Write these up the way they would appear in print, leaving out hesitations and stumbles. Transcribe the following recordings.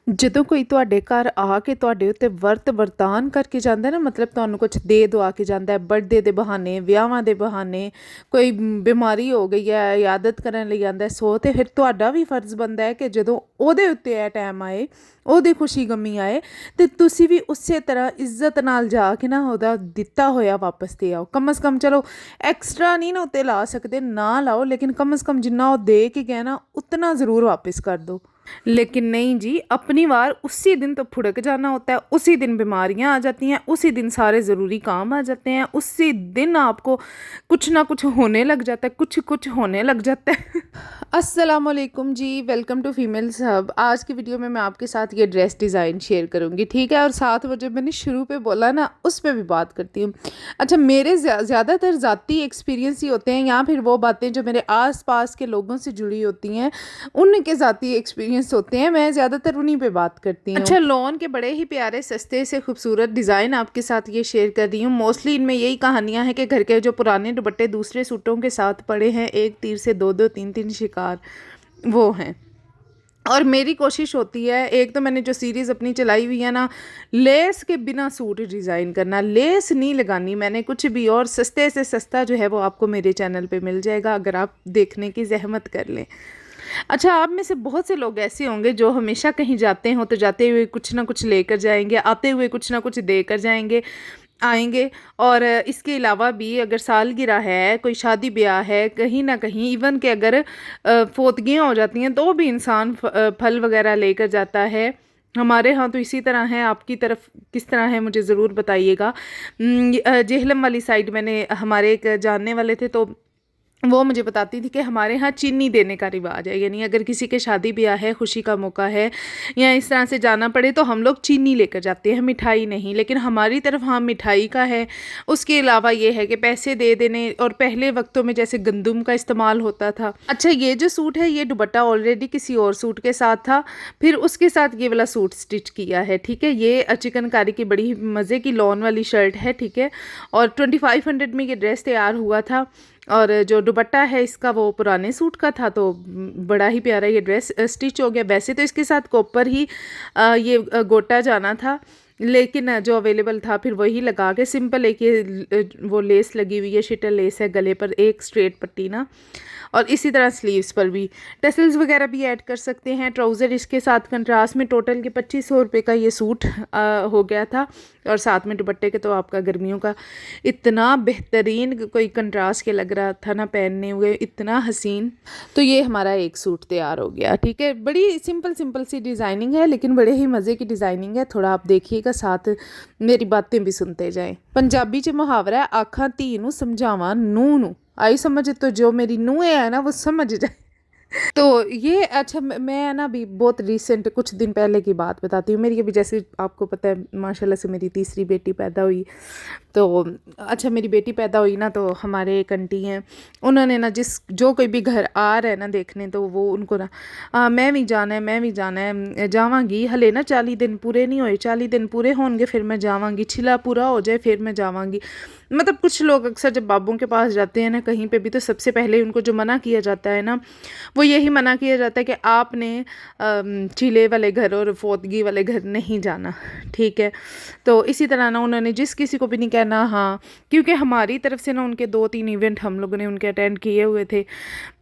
ਜਦੋਂ ਕੋਈ ਤੁਹਾਡੇ ਘਰ ਆ ਕੇ ਤੁਹਾਡੇ ਉੱਤੇ ਵਰਤ ਵਰਤਾਨ ਕਰਕੇ ਜਾਂਦਾ ਨਾ, ਮਤਲਬ ਤੁਹਾਨੂੰ ਕੁਝ ਦੇ ਦੁਆ ਕੇ ਜਾਂਦਾ ਹੈ, ਬਰਥਡੇ ਦੇ ਬਹਾਨੇ, ਵਿਆਹਾਂ ਦੇ ਬਹਾਨੇ, ਕੋਈ ਬਿਮਾਰੀ ਹੋ ਗਈ ਹੈ, ਇਆਦਤ ਕਰਨ ਲਈ ਆਉਂਦਾ ਹੈ, ਸੋ ਤੇ ਫਿਰ ਤੁਹਾਡਾ ਵੀ ਫਰਜ਼ ਬਣਦਾ ਹੈ ਕਿ ਜਦੋਂ ਉਹਦੇ ਉੱਤੇ ਇਹ ਟਾਈਮ ਆਏ, ਉਹਦੀ ਖੁਸ਼ੀ ਗਮੀ ਆਏ, ਤੇ ਤੁਸੀਂ ਵੀ ਉਸੇ ਤਰ੍ਹਾਂ ਇੱਜ਼ਤ ਨਾਲ ਜਾ ਕੇ ਨਾ ਉਹਦਾ ਦਿੱਤਾ ਹੋਇਆ ਵਾਪਸ ਦੇ ਆਓ। ਕਮ ਸੇ ਕਮ ਚਲੋ ਐਕਸਟਰਾ ਨਹੀਂ ਨਾ ਉੱਤੇ ਲਾ ਸਕਦੇ, ਨਾ ਲਾਓ, ਲੇਕਿਨ ਕਮ ਸੇ ਕਮ जितना वो दे के गया ना उतना ज़रूर वापस कर दो। लेकिन नहीं जी, अपनी बार उसी दिन तो फुड़क जाना होता है, उसी दिन बीमारियां आ जाती हैं, उसी दिन सारे ज़रूरी काम आ जाते हैं, उसी दिन आपको कुछ ना कुछ होने लग जाता है, कुछ कुछ होने लग जाता है। अस्सलाम वालेकुम जी, वेलकम टू फीमेल्स हब। आज की वीडियो में मैं आपके साथ ये ड्रेस डिज़ाइन शेयर करूँगी, ठीक है। और साथ वो जो मैंने शुरू पे बोला ना, उस पर भी बात करती हूँ। अच्छा, मेरे ज़्यादातर ज़ाती एक्सपीरियंस ही होते हैं, या फिर वो बातें जो मेरे आस पास के लोगों से जुड़ी होती हैं, उनके ज़ाती एक्सपीरियंस होते हैं, मैं ज़्यादातर उन्हीं पे बात करती हूँ। अच्छा, लॉन के बड़े ही प्यारे सस्ते से खूबसूरत डिज़ाइन आपके साथ ये शेयर कर रही हूँ। मोस्टली इनमें यही कहानियाँ हैं कि घर के जो पुराने दुपट्टे दूसरे सूटों के साथ पड़े हैं, एक तीर से दो दो तीन तीन शिकार, वो हैं। और मेरी कोशिश होती है, एक तो मैंने जो सीरीज़ अपनी चलाई हुई है ना, लेस के बिना सूट डिज़ाइन करना, लेस नहीं लगानी मैंने कुछ भी, और सस्ते से सस्ता जो है वो आपको मेरे चैनल पे मिल जाएगा अगर आप देखने की जहमत कर लें। अच्छा, आप में से बहुत से लोग ऐसे होंगे जो हमेशा कहीं जाते हों तो जाते हुए कुछ ना कुछ लेकर जाएंगे, आते हुए कुछ ना कुछ देकर जाएंगे आएंगे। और इसके अलावा भी अगर सालगिरह है, कोई शादी ब्याह है, कहीं ना कहीं इवन के अगर फोतगियाँ हो जाती हैं तो भी इंसान फल वगैरह लेकर जाता है। हमारे यहाँ तो इसी तरह है, आपकी तरफ किस तरह है मुझे ज़रूर बताइएगा। जेहलम वाली साइड मैंने, हमारे एक जानने वाले थे तो वो मुझे बताती थी कि हमारे यहाँ चीनी देने का रिवाज है, यानी अगर किसी के शादी ब्याह है, खुशी का मौका है, या इस तरह से जाना पड़े तो हम लोग चीनी लेकर जाते हैं, मिठाई नहीं। लेकिन हमारी तरफ हाँ मिठाई का है। उसके अलावा ये है कि पैसे दे देने, और पहले वक्तों में जैसे गंदम का इस्तेमाल होता था। अच्छा, ये जो सूट है ये दुपट्टा ऑलरेडी किसी और सूट के साथ था, फिर उसके साथ ये वाला सूट स्टिच किया है, ठीक है। ये चिकनकारी की बड़ी मज़े की लॉन वाली शर्ट है, ठीक है। और 2500 में ये ड्रेस तैयार हुआ था, और जो दुपट्टा है इसका वो पुराने सूट का था, तो बड़ा ही प्यारा ये ड्रेस स्टिच हो गया। वैसे तो इसके साथ कॉपर ही ये गोटा जाना था, लेकिन जो अवेलेबल था फिर वही लगा के सिंपल एक ये वो लेस लगी हुई है, शिटल लेस है गले पर, एक स्ट्रेट पट्टी ना, और इसी तरह स्लीव्स पर भी टसल्स वगैरह भी ऐड कर सकते हैं। ट्राउज़र इसके साथ कंट्रास्ट में, टोटल के 2500 रुपये का ये सूट हो गया था। और साथ में दुपट्टे के तो आपका गर्मियों का इतना बेहतरीन कोई कंट्रास्ट के लग रहा था ना पहनने हुए, इतना हसीन। तो ये हमारा एक सूट तैयार हो गया, ठीक है। बड़ी सिंपल सिंपल सी डिज़ाइनिंग है, लेकिन बड़े ही मज़े की डिज़ाइनिंग है। थोड़ा आप देखिएगा, साथ मेरी बातें भी सुनते जाएं। पंजाबी च मुहावरा है, आखा धी नूं समझावां नूंह नूं, आई समझ तो जो मेरी नूंह है ना वो समझ जाए। तो ये अच्छा, मैं ना अभी बहुत रिसेंट कुछ दिन पहले की बात बताती हूँ। मेरी अभी, जैसे आपको पता है, माशाल्लाह से मेरी तीसरी बेटी पैदा हुई। तो अच्छा, मेरी बेटी पैदा हुई ना, तो हमारे एक आंटी हैं, उन्होंने ना जो कोई भी घर आ रहा है ना देखने, तो वो उनको ना मैं भी जाना है, मैं भी जाना है, जावांगी, हले ना 40 दिन पूरे नहीं होए, 40 दिन पूरे होंगे फिर मैं जावांगी, छिला पूरा हो जाए फिर मैं जावांगी। मतलब कुछ लोग अक्सर जब बाबों के पास जाते हैं ना कहीं पे भी, तो सबसे पहले उनको जो मना किया जाता है ना, वो यही मना किया जाता है कि आपने चीले वाले घर और फोतगी वाले घर नहीं जाना, ठीक है। तो इसी तरह ना उन्होंने जिस किसी को भी नहीं कहना, हाँ, क्योंकि हमारी तरफ से ना उनके 2-3 इवेंट हम लोगों ने उनके अटेंड किए हुए थे,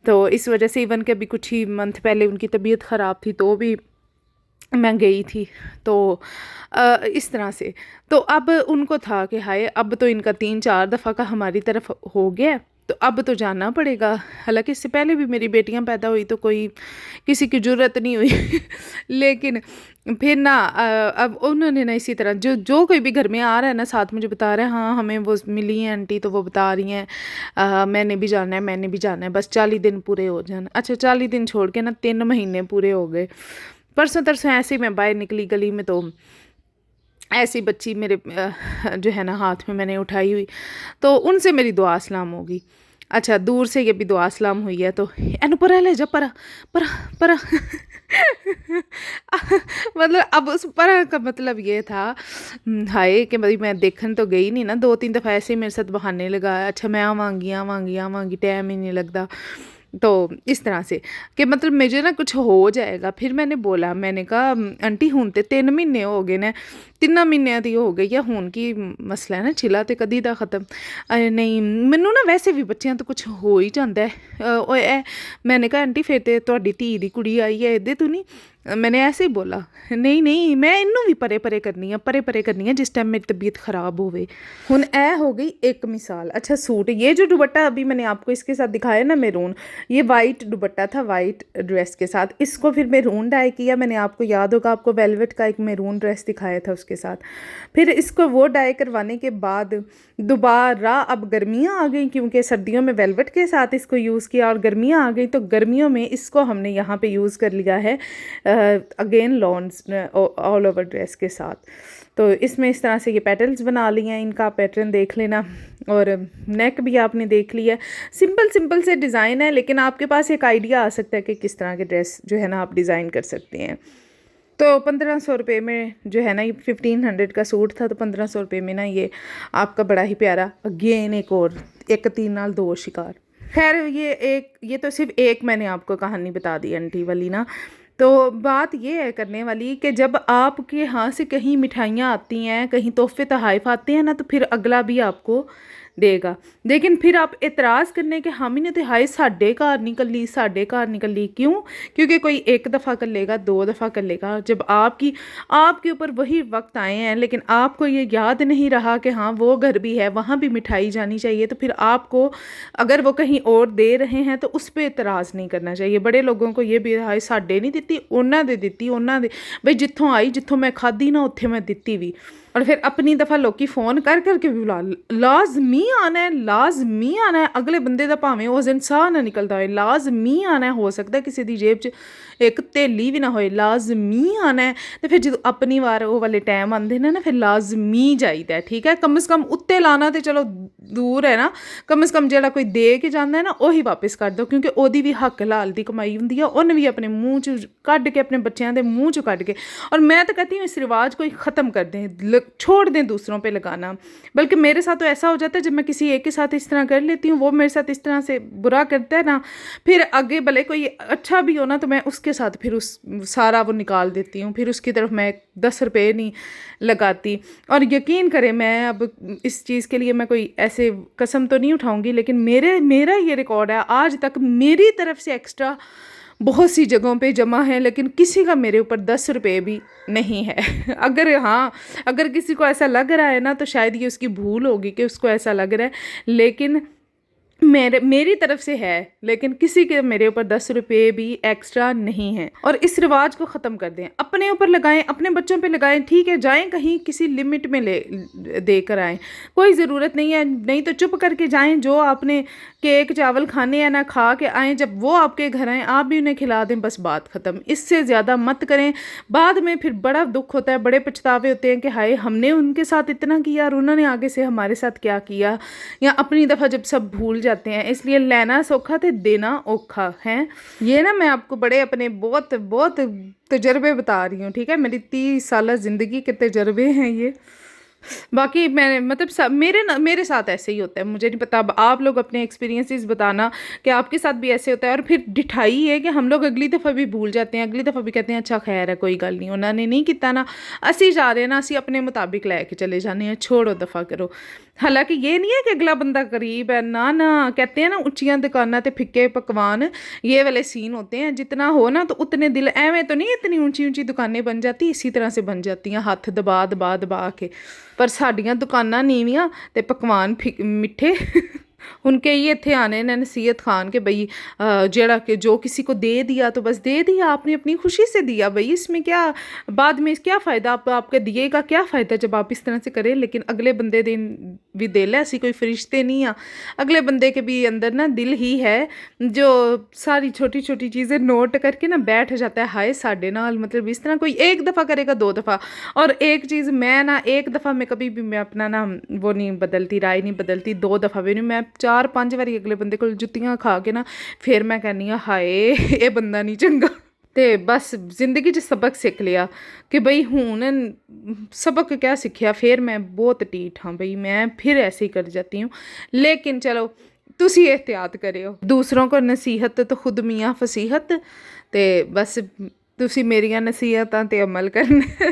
तो इस वजह से इवन के अभी कुछ ही मंथ पहले उनकी तबीयत ख़राब थी तो भी मैं गई थी। तो इस तरह से तो अब उनको था कि हाय, अब तो इनका 3-4 दफ़ा का हमारी तरफ हो गया, तो अब तो जाना पड़ेगा। हालांकि इससे पहले भी मेरी बेटियां पैदा हुई तो कोई किसी की ज़रूरत नहीं हुई लेकिन फिर ना अब उन्होंने ना इसी तरह जो कोई भी घर में आ रहा है ना, साथ मुझे बता रहा है, हाँ हमें वो मिली हैं आंटी, तो वो बता रही हैं मैंने भी जाना है, मैंने भी जाना है, बस 40 दिन पूरे हो जाना। अच्छा, 40 दिन छोड़ के ना 3 महीने पूरे हो गए। परसों तरसों ऐसे ही मैं बाहर निकली गली में, तो ऐसी बच्ची मेरे जो है ना हाथ में मैंने उठाई हुई, तो उनसे मेरी दुआ सलाम होगी। अच्छा, दूर से ये भी दुआ सलाम हुई है, तो एनु परा ले जा, परा परा परा मतलब अब उस परा का मतलब ये था, हाय कि भाई मैं देखने तो गई नहीं ना, 2-3 दफ़ा ऐसे ही मेरे साथ बहाने लगा, अच्छा मैं आवांगी आवांगी आवांगी, टाइम ही नहीं लगता। तो इस तरह से कि मतलब मुझे ना कुछ हो जाएगा। फिर मैंने बोला, मैंने कहा आंटी हुण ते 3 महीने हो गए ने, 3 ਮਹੀਨਿਆਂ ਦੀ ਹੋ ਗਈ ਆ, ਹੁਣ ਕੀ ਮਸਲਾ ਹੈ ਨਾ, ਛਿਲਾ ਤੇ ਕਦੀ ਦਾ ਖਤਮ। ਨਹੀਂ ਮੈਨੂੰ ਨਾ ਵੈਸੇ ਵੀ ਬੱਚਿਆਂ ਤੋਂ ਕੁਛ ਹੋ ਹੀ ਜਾਂਦਾ ਹੈ। ਉਹ ਇਹ मैंने कहा आंटी फिर तो ਤੁਹਾਡੀ ਧੀ ਦੀ ਕੁੜੀ ਆਈ ਹੈ ਇਹਦੇ ਤੋਂ ਨਹੀਂ। मैंने ऐसे ही बोला, नहीं नहीं मैं इनू भी परे परे करनी है, परे परे करनी है जिस टाइम मेरी तबीयत ख़राब होवे। हुन ए हो गई एक मिसाल। अच्छा सूट, ये जो दुपट्टा अभी मैंने आपको इसके साथ दिखाया ना मैरून, ये वाइट दुपट्टा था वाइट ड्रेस के साथ, इसको फिर मैरून डाई किया मैंने। आपको याद होगा, आपको वेलवेट का एक मैरून ड्रेस दिखाया था उसके साथ। फिर इसको वो डाई करवाने के बाद दोबारा अब गर्मियाँ आ गई, क्योंकि सर्दियों में वेलवेट के साथ इसको यूज़ किया और गर्मियाँ आ गई तो गर्मियों में इसको हमने यहाँ पे यूज़ कर लिया है again lawns all over dress के साथ। तो इसमें इस तरह से ये पैटर्न्स बना लिए हैं, इनका पैटर्न देख लेना। और नेक भी आपने देख लिया है, सिंपल सिंपल से डिज़ाइन है, लेकिन आपके पास एक आइडिया आ सकता है कि किस तरह के ड्रेस जो है ना आप डिज़ाइन कर सकते हैं। तो 1500 रुपये में जो है ना, ये 1500 का सूट था, तो 1500 रुपये में ना ये आपका बड़ा ही प्यारा अगेन एक और एक 3 नाल 2 शिकार। खैर ये तो सिर्फ एक मैंने आपको कहानी बता दी आंटी वाली ना। तो बात ये है करने वाली कि जब आपके यहाँ से कहीं मिठाइयाँ आती हैं, कहीं तोहफे तोहाइफ आते हैं ना, तो फिर अगला भी आपको देगा। लेकिन फिर आप एतराज़ करने के हामी ने तो हाय साढ़े घर निकल ली क्यों? क्योंकि कोई एक दफ़ा कर लेगा, 2 दफ़ा कर लेगा। जब आपके ऊपर वही वक्त आए हैं, लेकिन आपको ये याद नहीं रहा कि हाँ वो घर भी है, वहाँ भी मिठाई जानी चाहिए, तो फिर आपको अगर वो कहीं और दे रहे हैं तो उस पर एतराज़ नहीं करना चाहिए। बड़े लोगों को ये भी हाय साढ़े नहीं दिती, उन्होंने दे दिती, उन्होंने बई जितों आई जितों मैं खाधी ना उत्थे मैं दिती भी। और फिर अपनी दफ़ा लोग फ़ोन कर करके भी बुला, लाजमी आना है। अगले बंदे का भावें उस दिन साह ना निकलता हो, लाजमी आना है। हो सकता है किसी की जेब च एक धेली भी ना हो, लाजमी आना है। तो फिर जो अपनी वार वो वाले टाइम आते हैं ना, फिर लाजमी जाइदा है, ठीक है। कम से कम उत्ते लाना तो चलो दूर है ना, कम से कम जो कोई दे के जाता है ना वही वापस कर दो, क्योंकि ओदी भी हक लाल की कमाई होंगी है, उन्हें भी अपने मूँह च कढ़ के, अपने बच्चों के मूँह च कढ़ के। और मैं तो कहती हूँ इस रिवाज को ख़त्म कर दें, छोड़ दें दूसरों पे लगाना। बल्कि मेरे साथ तो ऐसा हो जाता है, जब मैं किसी एक के साथ इस तरह कर लेती हूँ, वो मेरे साथ इस तरह से बुरा करता है ना, फिर आगे भले कोई अच्छा भी हो ना, तो मैं उसके साथ फिर उस सारा वो निकाल देती हूँ, फिर उसकी तरफ मैं 10 रुपये नहीं लगाती। और यकीन करें, मैं अब इस चीज़ के लिए मैं कोई ऐसे कसम तो नहीं उठाऊँगी, लेकिन मेरा ये रिकॉर्ड है, आज तक मेरी तरफ से एक्स्ट्रा बहुत सी जगहों पे जमा है, लेकिन किसी का मेरे ऊपर 10 रुपये भी नहीं है। अगर किसी को ऐसा लग रहा है ना, तो शायद ये उसकी भूल होगी कि उसको ऐसा लग रहा है, लेकिन मेरी तरफ से है, लेकिन किसी के मेरे ऊपर 10 रुपये भी एक्स्ट्रा नहीं है। और इस रिवाज को ख़त्म कर दें, अपने ऊपर लगाएं, अपने बच्चों पे लगाएं, ठीक है। जाएं कहीं किसी लिमिट में दे कर आएँ, कोई ज़रूरत नहीं है। नहीं तो चुप करके जाएं, जो आपने केक चावल खाने हैं ना खा के आएँ, जब वो आपके घर आएँ आप भी उन्हें खिला दें, बस बात ख़त्म। इससे ज़्यादा मत करें, बाद में फिर बड़ा दुख होता है, बड़े पछतावे होते हैं कि हाय हमने उनके साथ इतना किया और उन्होंने आगे से हमारे साथ क्या किया। या अपनी दफ़ा जब सब भूल जाते हैं, इसलिए लेना सौखा तो देना औखा है। ये ना मैं आपको बड़े अपने बहुत बहुत तजर्बे बता रही हूँ, ठीक है। मेरी 30 साल ज़िंदगी के तजर्बे हैं ये। बाकी मैंने मतलब मेरे साथ ऐसे ही होता है, मुझे नहीं पता। अब आप लोग अपने एक्सपीरियंसेस बताना कि आपके साथ भी ऐसे होता है। और फिर डिठाई है कि हम लोग अगली दफ़ा भी भूल जाते हैं, अगली दफ़ा भी कहते हैं अच्छा खैर है कोई गल नहीं, उन्होंने नहीं किया ना, असी जा रहे हैं ना, असी अपने मुताबिक लैके चले जाने हैं, छोड़ो दफ़ा करो। हालांकि ये नहीं है कि अगला बंदा गरीब है, ना कहते हैं ना उच्चियां दुकाना ते फिक्के पकवान, ये वाले सीन होते हैं। जितना हो ना तो उतने दिल, एवं तो नहीं इतनी ऊंची ऊंची दुकानें बन जाती, इसी तरह से बन जाती हैं, हाथ दबा दबा दबा के। पर साड़ियाँ दुकाना नीवियाँ ते पकवान मिठे। उनके ये इतने आने ने नसीहत खान के बई जेड़ा कि जो किसी को दे दिया तो बस दे दिया, आपने अपनी खुशी से दिया, भाई इसमें क्या बाद में क्या फ़ायदा, आपके दिए का क्या फ़ायदा जब आप इस तरह से करें। लेकिन अगले बंदे दिन भी दिल है, ऐसी कोई फरिश्ते नहीं आ, अगले बंदे के भी अंदर ना दिल ही है जो सारी छोटी छोटी चीज़ें नोट करके ना बैठ जाता है, हाय साढ़े नाल। मतलब इस तरह कोई एक दफ़ा करेगा, 2 दफ़ा। और एक चीज़ मैं ना एक दफ़ा में कभी भी मैं अपना ना वो नहीं बदलती, राय नहीं बदलती, 2 दफ़ा भी नहीं, मैं 4-5 बारी अगले बंदे को जुत्तियां खा के ना फिर मैं कहनी हाँ हाय ये बंदा नहीं चंगा। तो बस जिंदगी च सबक सीख लिया कि बई हूँ सबक क्या सीखिया, फिर मैं बहुत ढीठ हाँ, बई मैं फिर ऐसे ही कर जाती हूँ। लेकिन चलो ਤੁਸੀਂ एहतियात करियो। दूसरों को नसीहत तो खुद मियाँ फसीहत। तो बस ਤੁਸੀਂ ਮੇਰੀਆਂ ਨਸੀਹਤਾਂ ਤੇ ਅਮਲ करना।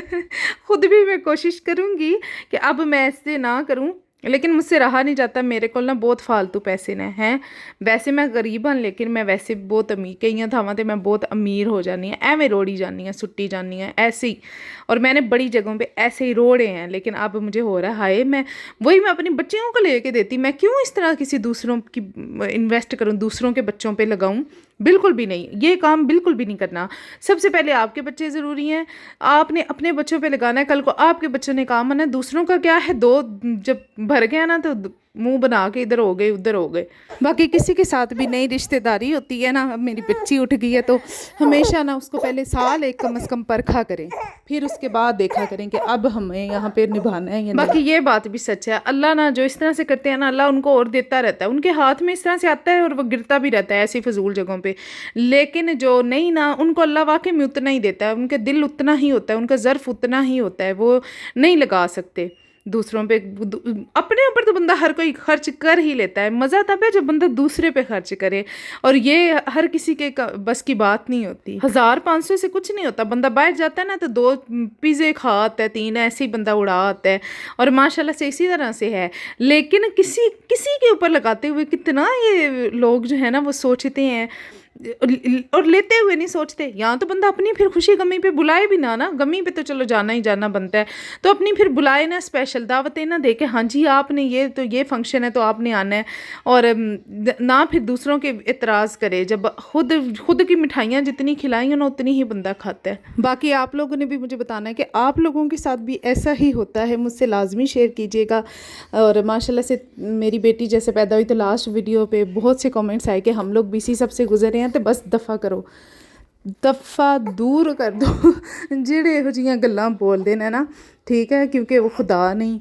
खुद भी मैं कोशिश करूँगी कि अब मैं ऐसे ना करूँ, लेकिन मुझसे रहा नहीं जाता। मेरे को ना बहुत फालतू पैसे ने हैं। वैसे मैं गरीब हाँ, लेकिन मैं वैसे बहुत अमीर, कई थावां ते मैं बहुत अमीर हो जानी हाँ, एवें रोड़ी जानी हाँ, सुट्टी जानी हाँ ऐसे ही। और मैंने बड़ी जगहों पे ऐसे ही रोड़े हैं, लेकिन अब मुझे हो रहा है मैं वही मैं अपनी बच्चियों को लेके देती। मैं क्यों इस तरह किसी दूसरों की इन्वेस्ट करूँ, दूसरों के बच्चों पे लगाऊँ? बिल्कुल भी नहीं, ये काम बिल्कुल भी नहीं करना। सबसे पहले आपके बच्चे ज़रूरी हैं, आपने अपने बच्चों पे लगाना है। कल को आपके बच्चों ने काम आना है। दूसरों का क्या है, दो जब भर गया ना तो मुंह बना के इधर हो गए उधर हो गए। बाकी किसी के साथ भी नई रिश्तेदारी होती है ना, अब मेरी बच्ची उठ गई है तो हमेशा ना उसको पहले साल एक कम से कम परखा करें, फिर उसके बाद देखा करें कि अब हमें यहाँ पे निभाना है या नहीं। बाकी ये बात भी सच है, अल्लाह ना जो इस तरह से करते हैं ना, अल्लाह उनको और देता रहता है। उनके हाथ में इस तरह से आता है और वो गिरता भी रहता है ऐसी फजूल जगहों पे। लेकिन जो नहीं ना, उनको अल्लाह वाकई में उतना ही देता है। उनके दिल उतना ही होता है, उनका ज़र्फ उतना ही होता है, वो नहीं लगा सकते दूसरों पे। अपने ऊपर तो बंदा हर कोई खर्च कर ही लेता है, मज़ा तब है जब बंदा दूसरे पे खर्च करे, और ये हर किसी के बस की बात नहीं होती। 1500 से कुछ नहीं होता। बंदा बाहर जाता है ना तो 2 पिज़्ज़े खा आता है, 3 ऐसे ही बंदा उड़ा आता है, और माशाल्लाह से इसी तरह से है। लेकिन किसी किसी के ऊपर लगाते हुए कितना ये लोग जो है ना वो सोचते हैं और लेते हुए नहीं सोचते। यहाँ तो बंदा अपनी फिर खुशी गमी पे बुलाए भी ना, गमी पे तो चलो जाना ही जाना बनता है, तो अपनी फिर बुलाए ना, स्पेशल दावतें ना दे के, हाँ जी आपने ये फंक्शन है तो आपने आना है, और ना फिर दूसरों के एतराज़ करे। जब खुद की मिठाइयाँ जितनी खिलाई ना उतनी ही बंदा खाता है। बाकी आप लोगों ने भी मुझे बताना है कि आप लोगों के साथ भी ऐसा ही होता है, मुझसे लाजमी शेयर कीजिएगा। और माशाल्लाह से मेरी बेटी जैसे पैदा हुई तो लास्ट वीडियो पे बहुत से कमेंट्स आए कि हम लोग भी इसी सबसे गुजरे हैं, तो बस दफ़ा करो, दफ़ा दूर कर दो ਜਿਹੜੇ ਇਹੋ ਜਿਹੀਆਂ ਗੱਲਾਂ ਬੋਲਦੇ ਨੇ ਨਾ, ठीक है, क्योंकि वो खुदा नहीं